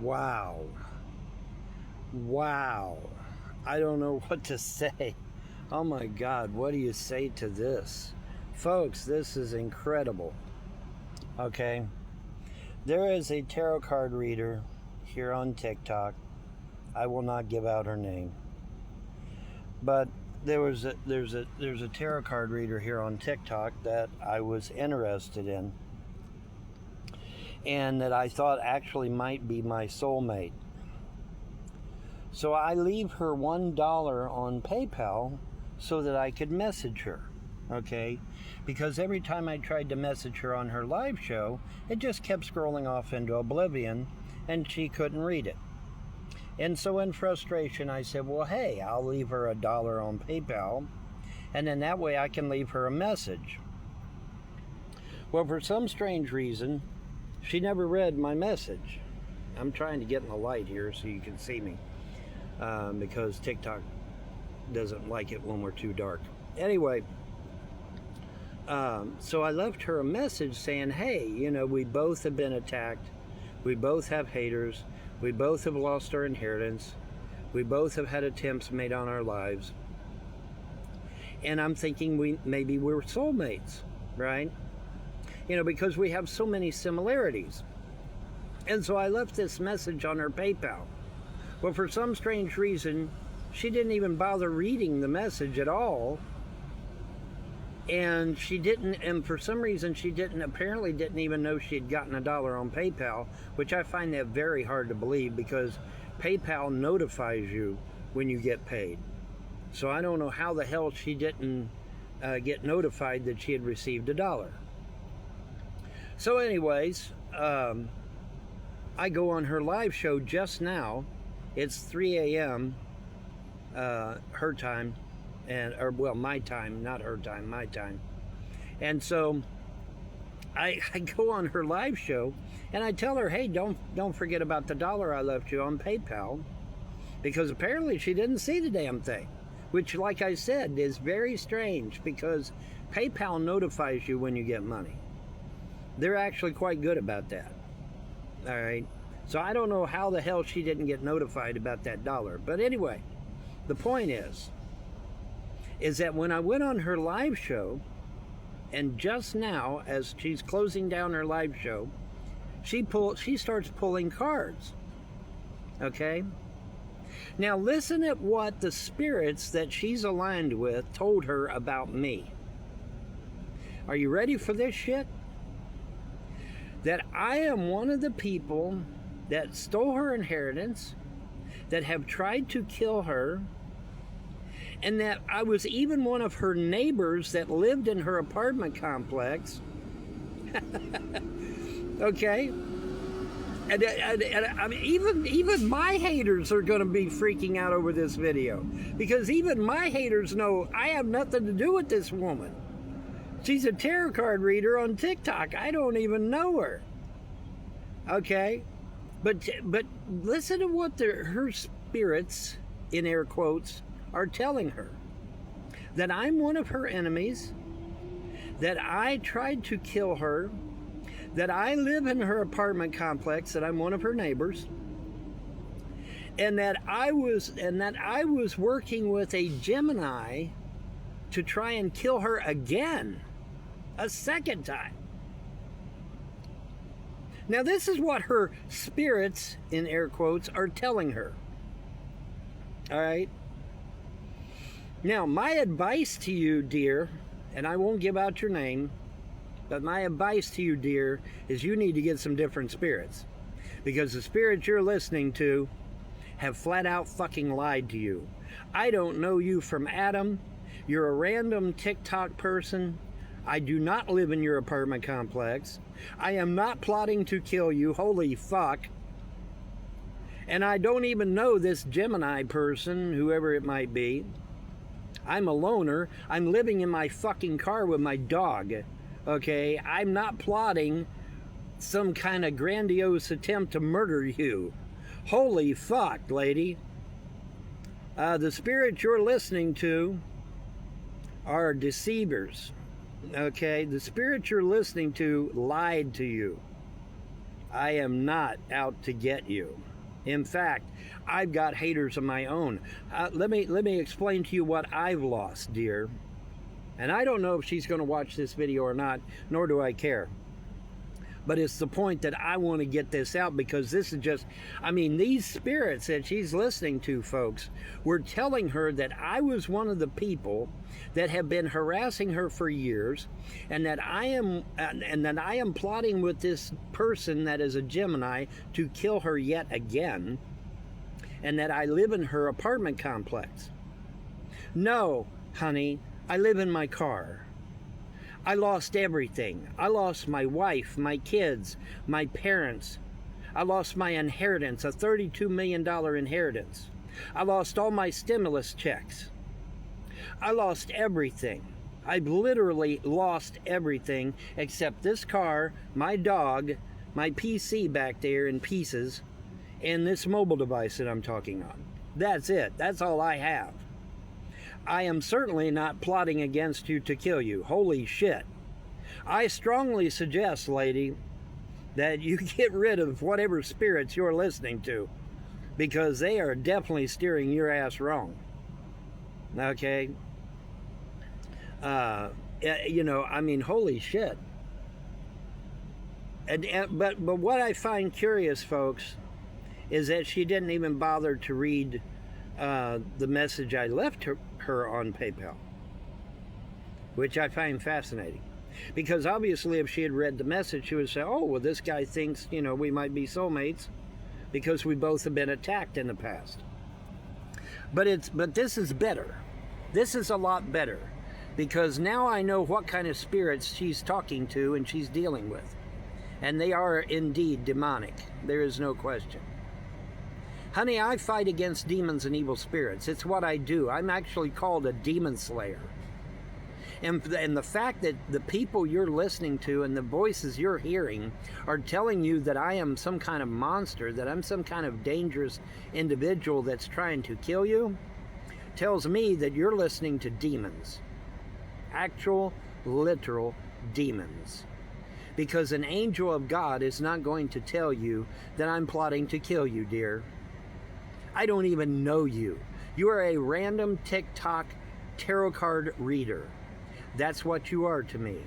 Wow. Wow. I don't know what to say. Oh my God, what do you say to this? Folks, this is incredible. Okay. There is a tarot card reader here on TikTok. I will not give out her name. But there's a tarot card reader here on TikTok that I was interested in and that I thought actually might be my soulmate. So I leave her $1 on PayPal so that I could message her, okay? Because every time I tried to message her on her live show, it just kept scrolling off into oblivion and she couldn't read it. And so in frustration, I said, well, hey, I'll leave her $1 on PayPal, and then that way I can leave her a message. Well, for some strange reason, she never read my message. I'm trying to get in the light here so you can see me, because TikTok doesn't like it when we're too dark. Anyway, so I left her a message saying, hey, we both have been attacked. We both have haters. We both have lost our inheritance. We both have had attempts made on our lives. And I'm thinking maybe we're soulmates, right? Because we have so many similarities. And so I left this message on her PayPal. Well, for some strange reason, she didn't even bother reading the message at all. And for some reason she apparently didn't even know she had gotten $1 on PayPal, which I find that very hard to believe because PayPal notifies you when you get paid. So I don't know how the hell she didn't get notified that she had received $1. So anyways, I go on her live show just now. It's 3 a.m. Her time. My time, not her time, my time. And so I go on her live show and I tell her, hey, don't forget about the $1 I left you on PayPal, because apparently she didn't see the damn thing, which, like I said, is very strange because PayPal notifies you when you get money. They're actually quite good about that. All right. So I don't know how the hell she didn't get notified about that $1. But anyway, the point is that when I went on her live show, and just now, as she's closing down her live show, she starts pulling cards. Okay? Now listen at what the spirits that she's aligned with told her about me. Are you ready for this shit? That I am one of the people that stole her inheritance, that have tried to kill her, and that I was even one of her neighbors that lived in her apartment complex. Okay? And I mean, even my haters are going to be freaking out over this video, because even my haters know I have nothing to do with this woman. She's a tarot card reader on TikTok. I don't even know her. Okay? But listen to what her spirits, in air quotes, are telling her. That I'm one of her enemies, that I tried to kill her, that I live in her apartment complex, that I'm one of her neighbors, and that I was working with a Gemini to try and kill her again, a second time. Now this is what her spirits, in air quotes, are telling her. All right? Now, my advice to you, dear, and I won't give out your name, but my advice to you, dear, is you need to get some different spirits. Because the spirits you're listening to have flat out fucking lied to you. I don't know you from Adam. You're a random TikTok person. I do not live in your apartment complex. I am not plotting to kill you. Holy fuck. And I don't even know this Gemini person, whoever it might be. I'm a loner. I'm living in my fucking car with my dog. Okay? I'm not plotting some kind of grandiose attempt to murder you. Holy fuck, lady. The spirits you're listening to are deceivers. Okay? The spirits you're listening to lied to you. I am not out to get you. In fact, I've got haters of my own. Let me explain to you what I've lost, dear. And I don't know if she's going to watch this video or not, nor do I care. But it's the point that I want to get this out, because this is just, I mean, these spirits that she's listening to, folks, were telling her that I was one of the people that have been harassing her for years, and that I am plotting with this person that is a Gemini to kill her yet again, and that I live in her apartment complex. No, honey, I live in my car. I lost everything. I lost my wife, my kids, my parents. I lost my inheritance, a $32 million inheritance. I lost all my stimulus checks. I lost everything. I've literally lost everything except this car, my dog, my PC back there in pieces, and this mobile device that I'm talking on. That's it. That's all I have. I am certainly not plotting against you to kill you. Holy shit. I strongly suggest, lady, that you get rid of whatever spirits you're listening to, because they are definitely steering your ass wrong. Okay? You know, I mean, holy shit. But what I find curious, folks, is that she didn't even bother to read the message I left her on PayPal, which I find fascinating. Because obviously if she had read the message, she would say, oh, well, this guy thinks, you know, we might be soulmates because we both have been attacked in the past. But this is better. This is a lot better, because now I know what kind of spirits she's talking to and she's dealing with. And they are indeed demonic. There is no question. Honey, I fight against demons and evil spirits. It's what I do. I'm actually called a demon slayer. And the fact that the people you're listening to and the voices you're hearing are telling you that I am some kind of monster, that I'm some kind of dangerous individual that's trying to kill you, tells me that you're listening to demons. Actual, literal demons. Because an angel of God is not going to tell you that I'm plotting to kill you, dear. I don't even know you. You are a random TikTok tarot card reader. That's what you are to me.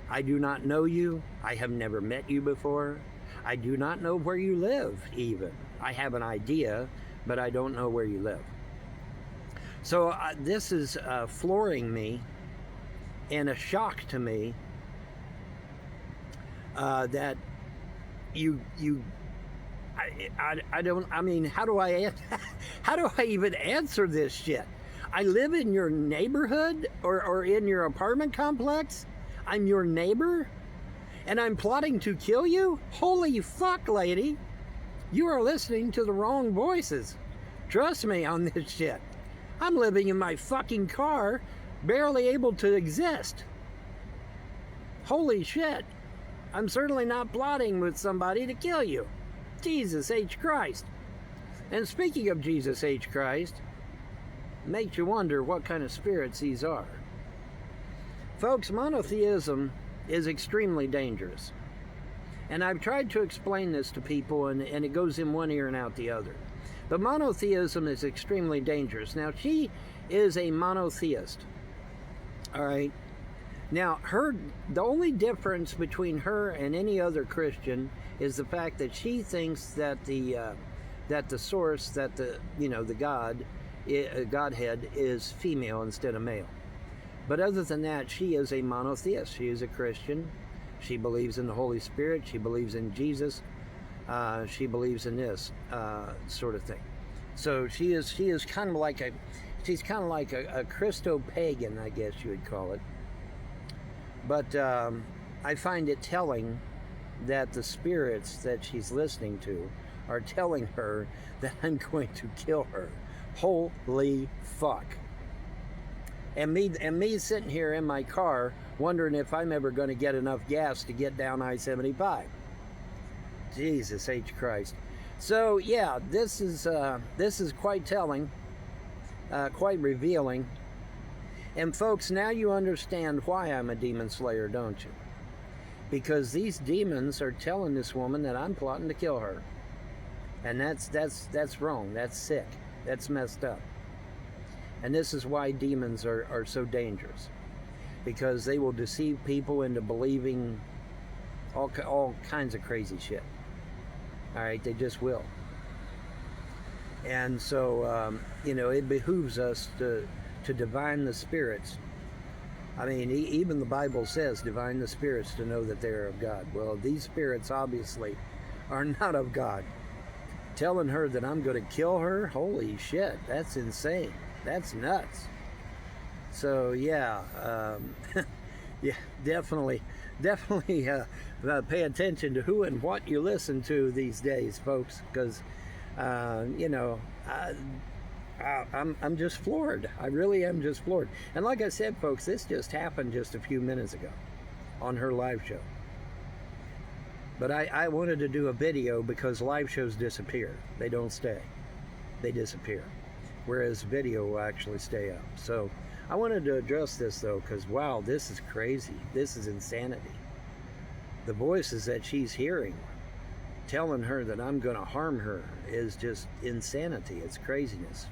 I do not know you. I have never met you before. I do not know where you live, even. I have an idea, but I don't know where you live. So this is flooring me and a shock to me that I mean, how do I even answer this shit? I live in your neighborhood or in your apartment complex? I'm your neighbor? And I'm plotting to kill you? Holy fuck, lady. You are listening to the wrong voices. Trust me on this shit. I'm living in my fucking car, barely able to exist. Holy shit. I'm certainly not plotting with somebody to kill you. Jesus H. Christ. And speaking of Jesus H. Christ, makes you wonder what kind of spirits these are. Folks, monotheism is extremely dangerous. And I've tried to explain this to people, and it goes in one ear and out the other. But monotheism is extremely dangerous. Now, she is a monotheist. All right? Now, the only difference between her and any other Christian is the fact that she thinks that the source, that the Godhead is female instead of male. But other than that, she is a monotheist. She is a Christian. She believes in the Holy Spirit. She believes in Jesus. She believes in this sort of thing. So she is kind of like a Christo-pagan, I guess you would call it. But I find it telling that the spirits that she's listening to are telling her that I'm going to kill her. Holy fuck. And me sitting here in my car wondering if I'm ever going to get enough gas to get down I-75. Jesus H. Christ. So yeah, this is quite telling, quite revealing. And folks, now you understand why I'm a demon slayer, don't you? because these demons are telling this woman that I'm plotting to kill her. And that's wrong. That's sick. That's messed up. And this is why demons are so dangerous, because they will deceive people into believing all kinds of crazy shit. All right, they just will. And so, it behooves us to divine the spirits. I mean, even the Bible says, divine the spirits to know that they are of God. Well, these spirits obviously are not of God. Telling her that I'm going to kill her, holy shit, that's insane. That's nuts. So, yeah, yeah, definitely pay attention to who and what you listen to these days, folks, because, I'm just floored. I really am just floored. And like I said, folks, this just happened just a few minutes ago on her live show. But I wanted to do a video because live shows disappear. They don't stay. They disappear. Whereas video will actually stay up. So I wanted to address this, though, because, wow, this is crazy. This is insanity. The voices that she's hearing telling her that I'm going to harm her is just insanity. It's craziness.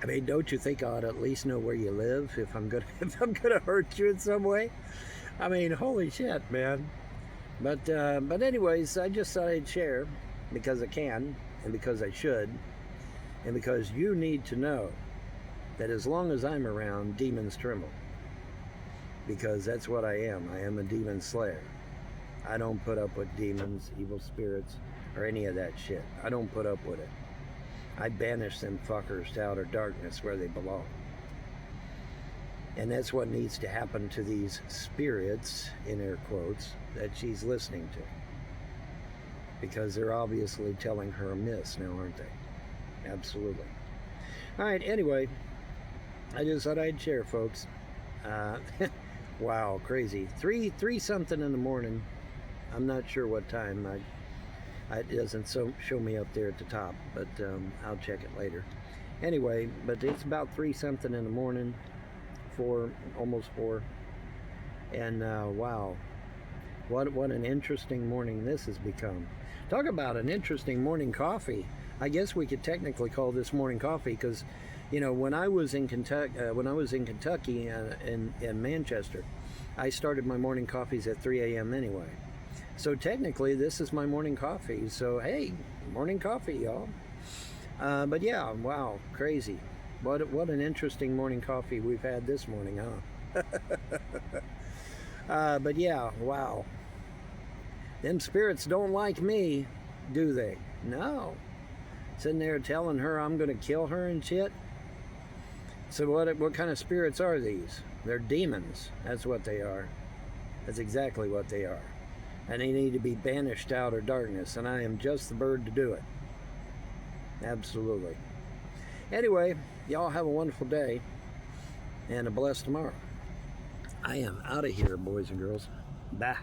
I mean, don't you think I ought to at least know where you live if I'm gonna hurt you in some way? I mean, holy shit, man. But anyways, I just thought I'd share because I can and because I should and because you need to know that as long as I'm around, demons tremble. Because that's what I am. I am a demon slayer. I don't put up with demons, evil spirits, or any of that shit. I don't put up with it. I banish them fuckers to outer darkness where they belong. And that's what needs to happen to these spirits, in air quotes, that she's listening to. Because they're obviously telling her amiss now, aren't they? Absolutely. All right, anyway, I just thought I'd share, folks. Wow, crazy. Three something in the morning. I'm not sure what time. It doesn't show me up there at the top, but I'll check it later. Anyway, but it's about 3 something in the morning. Almost 4, and wow, what an interesting morning this has become. Talk about an interesting morning coffee. I guess we could technically call this morning coffee because, when I was in Kentucky, in Manchester, I started my morning coffees at 3 a.m. anyway. So technically, this is my morning coffee. So hey, morning coffee, y'all. But yeah, wow, crazy. What an interesting morning coffee we've had this morning, huh? But yeah, wow. Them spirits don't like me, do they? No. Sitting there telling her I'm going to kill her and shit. So what kind of spirits are these? They're demons. That's what they are. That's exactly what they are. And they need to be banished to outer darkness, and I am just the bird to do it. Absolutely. Anyway, y'all have a wonderful day and a blessed tomorrow. I am out of here, boys and girls. Bye.